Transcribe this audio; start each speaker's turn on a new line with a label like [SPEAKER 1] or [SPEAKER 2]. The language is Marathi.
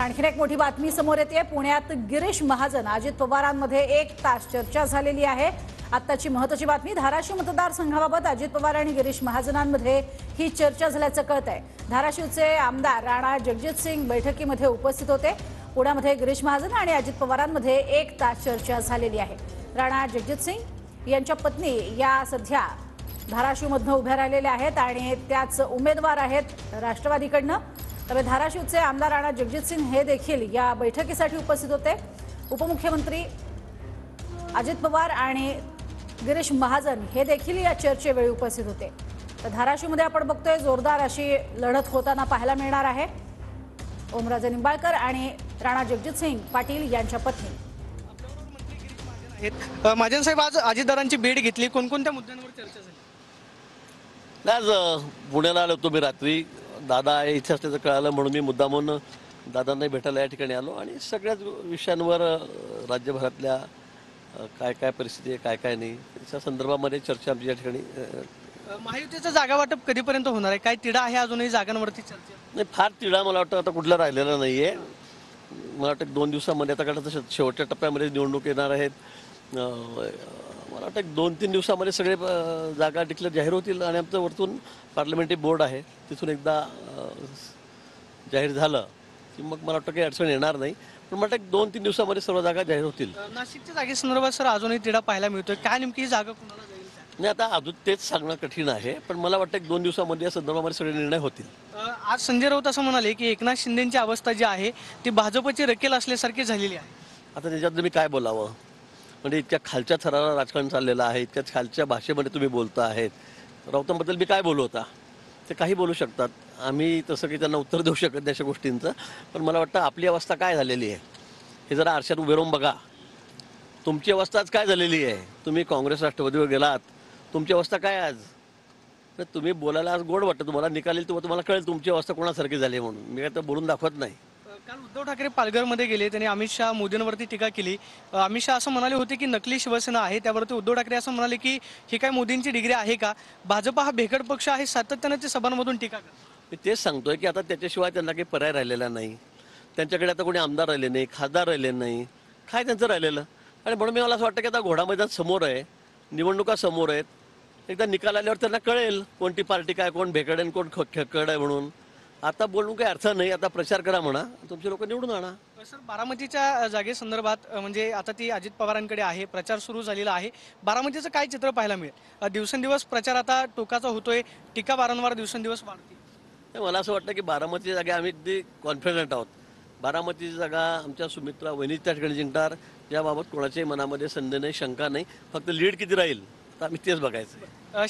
[SPEAKER 1] आणखीन एक मोठी बातमी समोर येते। पुण्यात गिरीश महाजन अजित पवारांमध्ये 1 तास चर्चा झालेली आहे। आत्ताची महत्त्वाची बातमी, धाराशिव मतदारसंघाबाबत अजित पवार आणि गिरीश महाजनांमध्ये ही चर्चा झाल्याचं कळतंय। धाराशिवचे आमदार राणा जगजितसिंग बैठकीमध्ये उपस्थित होते। पुण्यामध्ये गिरीश महाजन आणि अजित पवारांमध्ये 1 तास चर्चा झालेली आहे। राणा जगजितसिंग यांच्या पत्नी या सध्या धाराशिवमधून उभ्या राहिलेल्या आहेत आणि त्याच उमेदवार आहेत राष्ट्रवादीकडनं। तरी धाराशिवचे आमदार राणा जगजितसिंग हे देखील या बैठकीसाठी उपस्थित होते। उपमुख्यमंत्री अजित पवार आणि गिरीश महाजन हे देखील या चर्चेवेळी उपस्थित होते। तर धाराशिवमध्ये आपण बघतोय जोरदार अशी लढत होताना पाहायला मिळणार आहे। ओमराजे निंबाळकर आणि राणा जगजितसिंग पाटील यांच्या पत्नी।
[SPEAKER 2] महाजन साहेब, आज अजितदारांची भेट घेतली, कोणकोणत्या मुद्द्यांवर चर्चा झाली?
[SPEAKER 3] आज पुण्याला आलो होतो मी रात्री, दादा इथे असल्याचं कळालं म्हणून मी मुद्दामून दादांना भेटायला या ठिकाणी आलो आणि सगळ्याच विषयांवर राज्यभरातल्या काय काय परिस्थिती आहे, काय काय नाही त्याच्या संदर्भामध्ये चर्चा आमची या ठिकाणी।
[SPEAKER 2] महायुतीचं जागा वाटप कधीपर्यंत होणार आहे? काय तिढा आहे अजूनही जागांवरती चर्चा?
[SPEAKER 3] नाही, फार तिढा मला वाटतं आता कुठला राहिलेला नाही आहे। मला वाटतं 2 दिवसामध्ये आता काय शेवटच्या टप्प्यामध्ये निवडणूक येणार आहेत। मला वाटतं 2-3 दिवसामध्ये सगळे जागा डिक्लेअर जाहीर होतील आणि आमचं वरतून पार्लमेंटरी बोर्ड आहे तिथून एकदा जाहीर झालं की मग मला वाटतं काही अडचण येणार नाही। पण मला वाटतं 2-3 दिवसामध्ये सर्व जागा जाहीर होतील।
[SPEAKER 2] नाशिकच्या जागेसंदर्भात सर अजूनही तिढा पाहायला मिळतोय, काय नेमकी ही जागा कुणाला जाईल?
[SPEAKER 3] नाही, आता अजून तेच सांगणं कठीण आहे, पण मला वाटतं 2 दिवसामध्ये या संदर्भामध्ये सगळे निर्णय होतील।
[SPEAKER 2] आज संजय राऊत असं म्हणाले की एकनाथ शिंदेची अवस्था जी आहे ती भाजपची रकेल असल्यासारखी झालेली आहे।
[SPEAKER 3] आता त्याच्यात मी काय बोलावं, म्हणजे इतक्या खालच्या थराला राजकारण चाललेलं आहे, इतक्या खालच्या भाषेमध्ये तुम्ही बोलता आहेत। राऊतांबद्दल मी काय बोलू होता, ते काही बोलू शकतात, आम्ही तसं काही त्यांना उत्तर देऊ शकत नाही अशा गोष्टींचं। पण मला वाटतं आपली अवस्था काय झालेली आहे हे जरा आरशात उभे राहून बघा। तुमची अवस्थाच काय झालेली आहे, तुम्ही काँग्रेस राष्ट्रवादीवर गेलात, तुमची अवस्था काय आज? तुम्ही बोलायला आज गोड वाटतं, तुम्हाला निकाल येईल तेव्हा तुम्हाला कळेल तुमची अवस्था कोणासारखी झाली म्हणून। मी काय तर बोलून दाखवत नाही।
[SPEAKER 2] काल उद्धव ठाकरे पालघरमध्ये गेले, त्यांनी अमित शहा मोदींवरती टीका केली। अमित शहा असं म्हणाले होते की नकली शिवसेना आहे, त्यावरती उद्धव ठाकरे असं म्हणाले की ही काय मोदींची डिग्री आहे का? भाजप हा भेकड पक्ष आहे, सातत्याने ते सभांमधून टीका करतात।
[SPEAKER 3] मी तेच सांगतोय की आता त्याच्याशिवाय त्यांना काही पर्याय राहिलेला नाही। त्यांच्याकडे आता कोणी आमदार राहिले नाही, खासदार राहिले नाही, काय त्यांचं राहिलेलं? आणि म्हणून मला असं वाटतं की आता घोडा मैदान समोर आहे, निवडणुका समोर आहेत, एकदा निकाल आल्यावर त्यांना कळेल कोणती पार्टी काय, कोण भेकड आहे कोण खेकड आहे म्हणून। आता बोलून काही अर्थ नाही, आता प्रचार करा म्हणा, तुमचे लोक निवडून आणा।
[SPEAKER 2] सर, बारामतीच्या जागेसंदर्भात म्हणजे आता ती अजित पवारांकडे आहे, प्रचार सुरू झालेला आहे, बारामतीचं काय चित्र पाहायला मिळेल? दिवसेंदिवस प्रचार आता टोकाचा होतोय, टीका वारंवार दिवसेंदिवस वाढते।
[SPEAKER 3] मला असं वाटतं की बारामतीच्या जागे आम्ही अगदी कॉन्फिडंट आहोत। बारामतीची जागा आमच्या सुमित्रा वहिनी त्या ठिकाणी जिंकणार, याबाबत कोणाच्याही मनामध्ये संदेह नाही, शंका नाही। फक्त लीड किती राहील तर आम्ही तेच बघायचं आहे।